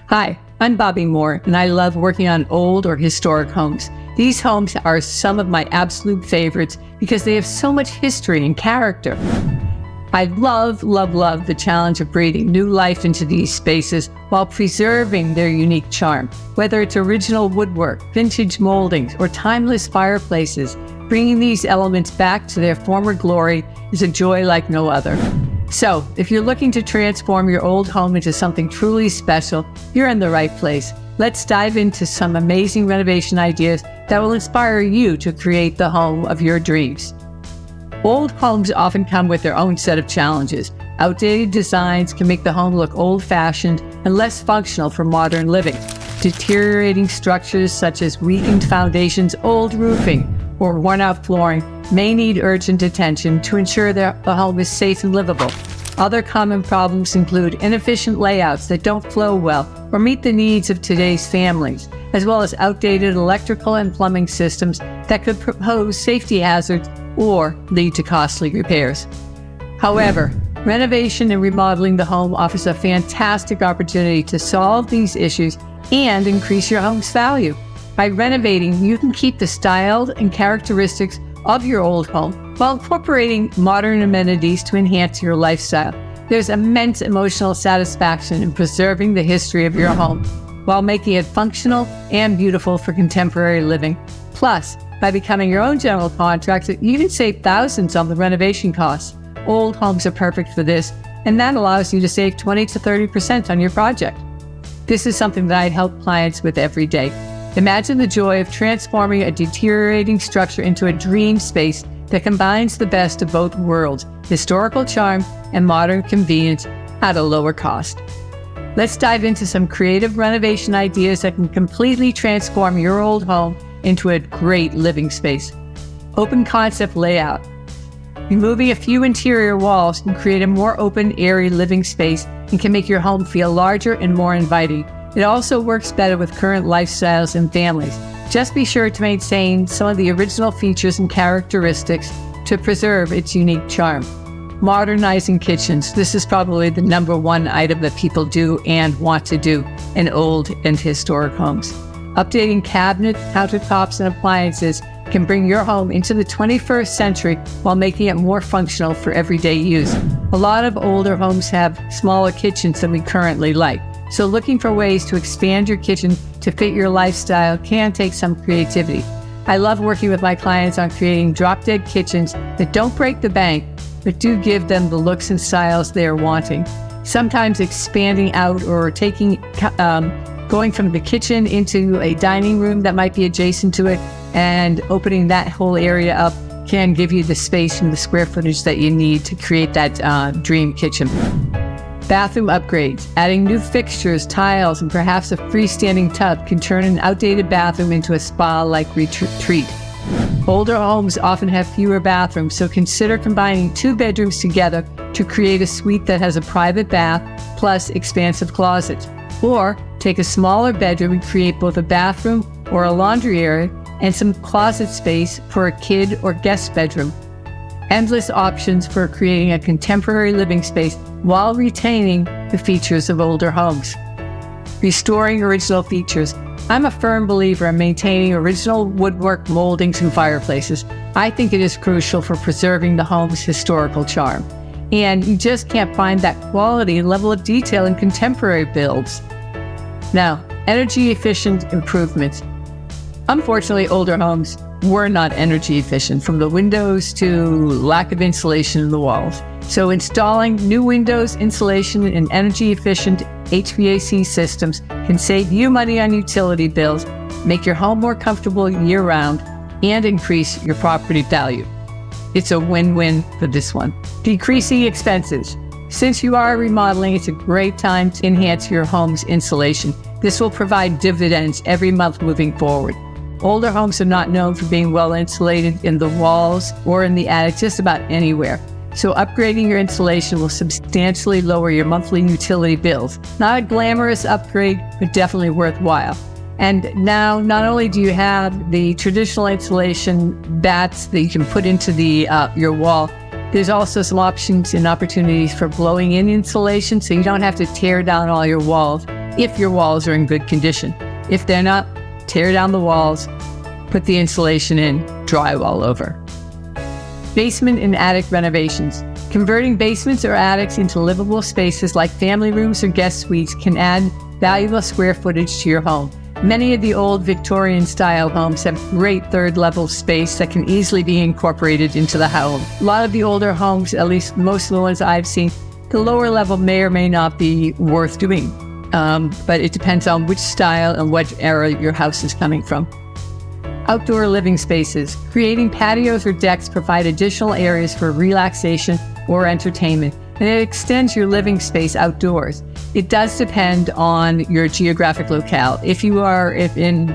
Hi, I'm Bobby Moore, and I love working on old or historic homes. These homes are some of my absolute favorites because they have so much history and character. I love the challenge of breathing new life into these spaces while preserving their unique charm. Whether it's original woodwork, vintage moldings, or timeless fireplaces, bringing these elements back to their former glory is a joy like no other. So, if you're looking to transform your old home into something truly special, you're in the right place. Let's dive into some amazing renovation ideas that will inspire you to create the home of your dreams. Old homes often come with their own set of challenges. Outdated designs can make the home look old-fashioned and less functional for modern living. Deteriorating structures such as weakened foundations, old roofing, or worn-out flooring may need urgent attention to ensure that the home is safe and livable. Other common problems include inefficient layouts that don't flow well or meet the needs of today's families, as well as outdated electrical and plumbing systems that could pose safety hazards or lead to costly repairs. However, renovation and remodeling the home offers a fantastic opportunity to solve these issues and increase your home's value. By renovating, you can keep the style and characteristics of your old home while incorporating modern amenities to enhance your lifestyle. There's immense emotional satisfaction in preserving the history of your home while making it functional and beautiful for contemporary living. Plus, by becoming your own general contractor, you can save thousands on the renovation costs. Old homes are perfect for this, and that allows you to save 20 to 30% on your project. This is something that I'd help clients with every day. Imagine the joy of transforming a deteriorating structure into a dream space that combines the best of both worlds, historical charm and modern convenience at a lower cost. Let's dive into some creative renovation ideas that can completely transform your old home into a great living space. Open concept layout. Removing a few interior walls can create a more open, airy living space and can make your home feel larger and more inviting. It also works better with current lifestyles and families. Just be sure to maintain some of the original features and characteristics to preserve its unique charm. Modernizing kitchens. This is probably the number one item that people do and want to do in old and historic homes. Updating cabinets, countertops, and appliances can bring your home into the 21st century while making it more functional for everyday use. A lot of older homes have smaller kitchens than we currently like. So looking for ways to expand your kitchen to fit your lifestyle can take some creativity. I love working with my clients on creating drop-dead kitchens that don't break the bank, but do give them the looks and styles they are wanting. Sometimes expanding out or going from the kitchen into a dining room that might be adjacent to it and opening that whole area up can give you the space and the square footage that you need to create that dream kitchen. Bathroom upgrades. Adding new fixtures, tiles, and perhaps a freestanding tub can turn an outdated bathroom into a spa-like retreat. Older homes often have fewer bathrooms, so consider combining 2 bedrooms together to create a suite that has a private bath plus expansive closets. Or take a smaller bedroom and create both a bathroom or a laundry area and some closet space for a kid or guest bedroom. Endless options for creating a contemporary living space while retaining the features of older homes. Restoring original features. I'm a firm believer in maintaining original woodwork, moldings, and fireplaces. I think it is crucial for preserving the home's historical charm. And you just can't find that quality and level of detail in contemporary builds. Now, energy efficient improvements. Unfortunately, older homes were not energy efficient, from the windows to lack of insulation in the walls. So installing new windows, insulation, and energy efficient HVAC systems can save you money on utility bills, make your home more comfortable year-round, and increase your property value. It's a win-win for this one. Decreasing expenses. Since you are remodeling, it's a great time to enhance your home's insulation. This will provide dividends every month moving forward. Older homes are not known for being well insulated in the walls or in the attic, just about anywhere. So upgrading your insulation will substantially lower your monthly utility bills. Not a glamorous upgrade, but definitely worthwhile. And now, not only do you have the traditional insulation bats that you can put into your wall, there's also some options and opportunities for blowing in insulation, so you don't have to tear down all your walls. if your walls are in good condition. If they're not, tear down the walls, put the insulation in, drywall over. Basement and attic renovations. Converting basements or attics into livable spaces like family rooms or guest suites can add valuable square footage to your home. Many of the old Victorian-style homes have great third-level space that can easily be incorporated into the home. A lot of the older homes, at least most of the ones I've seen, the lower level may or may not be worth doing, but it depends on which style and what era your house is coming from. Outdoor living spaces. Creating patios or decks provide additional areas for relaxation or entertainment, and it extends your living space outdoors. It does depend on your geographic locale. If you are in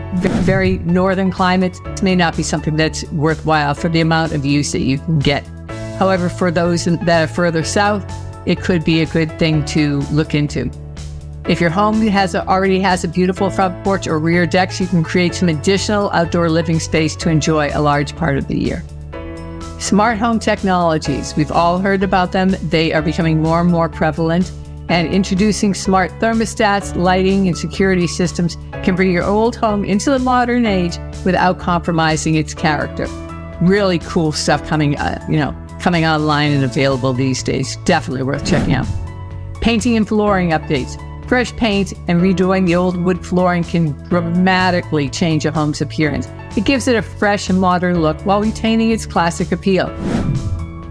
very northern climates, it may not be something that's worthwhile for the amount of use that you can get. However, for those that are further south, it could be a good thing to look into. If your home already has a beautiful front porch or rear decks, you can create some additional outdoor living space to enjoy a large part of the year. Smart home technologies. We've all heard about them. They are becoming more and more prevalent. And introducing smart thermostats, lighting, and security systems can bring your old home into the modern age without compromising its character. Really cool stuff coming online and available these days. Definitely worth checking out. Painting and flooring updates. Fresh paint and redoing the old wood flooring can dramatically change a home's appearance. It gives it a fresh and modern look while retaining its classic appeal.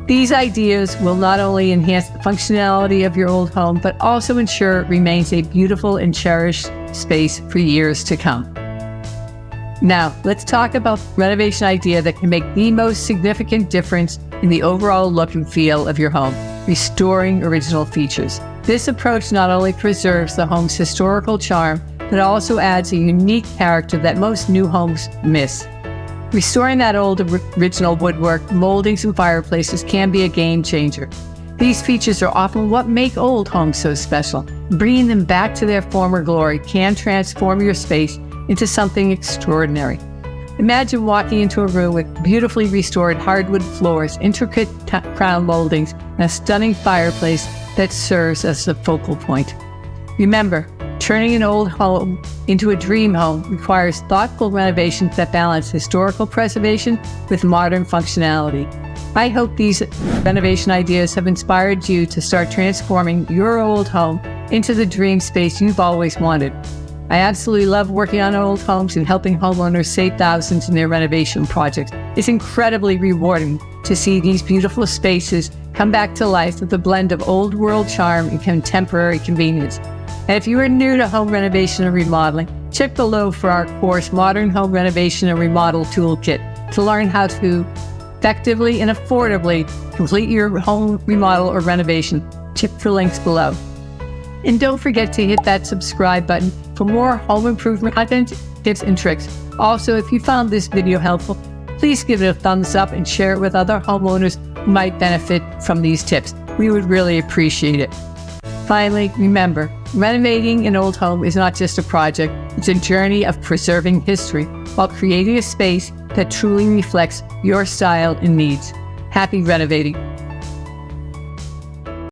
These ideas will not only enhance the functionality of your old home, but also ensure it remains a beautiful and cherished space for years to come. Now, let's talk about renovation idea that can make the most significant difference in the overall look and feel of your home: restoring original features. This approach not only preserves the home's historical charm, but also adds a unique character that most new homes miss. Restoring that old original woodwork, moldings, and fireplaces can be a game changer. These features are often what make old homes so special. Bringing them back to their former glory can transform your space into something extraordinary. Imagine walking into a room with beautifully restored hardwood floors, intricate crown moldings, and a stunning fireplace that serves as the focal point. Remember, turning an old home into a dream home requires thoughtful renovations that balance historical preservation with modern functionality. I hope these renovation ideas have inspired you to start transforming your old home into the dream space you've always wanted. I absolutely love working on old homes and helping homeowners save thousands in their renovation projects. It's incredibly rewarding to see these beautiful spaces come back to life with a blend of old world charm and contemporary convenience. And if you are new to home renovation and remodeling, check below for our course, Modern Home Renovation and Remodel Toolkit, to learn how to effectively and affordably complete your home remodel or renovation. Check for links below. And don't forget to hit that subscribe button for more home improvement content, tips, and tricks. Also, if you found this video helpful, please give it a thumbs up and share it with other homeowners who might benefit from these tips. We would really appreciate it. Finally, remember, renovating an old home is not just a project, it's a journey of preserving history while creating a space that truly reflects your style and needs. Happy renovating.